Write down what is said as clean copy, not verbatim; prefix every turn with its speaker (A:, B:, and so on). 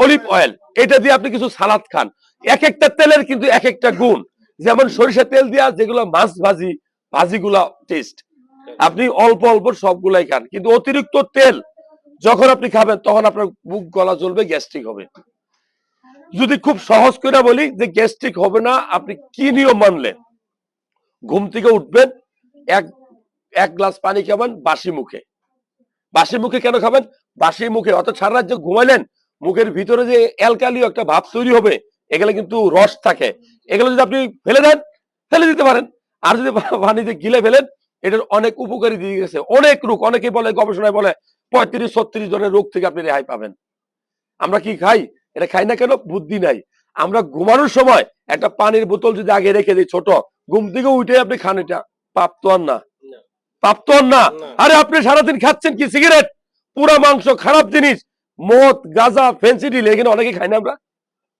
A: Olive oil, এটা দিয়ে আপনি কিছু সালাদ খান। এক একটা তেলের কিন্তু এক একটা গুণ। যেমন সরিষা তেল দিয়া যেগুলো মাছ ভাজিগুলা টেস্ট, আপনি অল্প অল্প সবগুলাই খান, কিন্তু অতিরিক্ত তেল যখন আপনি খাবেন তখন আপনার বুক গলা জ্বলবে, গ্যাস্ট্রিক হবে। যদি খুব সহজ করে বলি যে গ্যাস্ট্রিক হবে না, আপনি কি নিয়ম মানলেন? ঘুম থেকে উঠবেন, এক এক গ্লাস পানি খাবেন বাসি মুখে। বাসি মুখে কেন খাবেন? বাসি মুখে অর্থাৎ সারা রাত যে ঘুমাইলেন, মুখের ভিতরে যে অ্যালকালিও একটা ভাব তৈরি হবে, এগুলো কিন্তু রস থাকে, এগুলো যদি আপনি ফেলে দেন, ফেলে দিতে পারেন। আর যদি পানিতে গিলে ফেলেন, এটার অনেক উপকারী দিক গেছে, অনেক রোগ, অনেকে বলে গবেষণায় বলে 35-36 ধরনের রোগ থেকে আপনি রেহাই পাবেন। আমরা কি খাই? এটা খাই না কেন? বুদ্ধি নাই। আমরা ঘুমানোর সময় একটা পানির বোতল যদি আগে রেখে দিই ছোট, ঘুম থেকে উঠে আপনি খান, এটা পাপ তো আর না, পাপ তো আর না। আরে আপনি সারাদিন খাচ্ছেন কি? সিগারেট, পুরা মাংস, খারাপ জিনিস, মদ, গাঁজা, ফেন্সিডিল, এখানে অনেকে খাই না আমরা।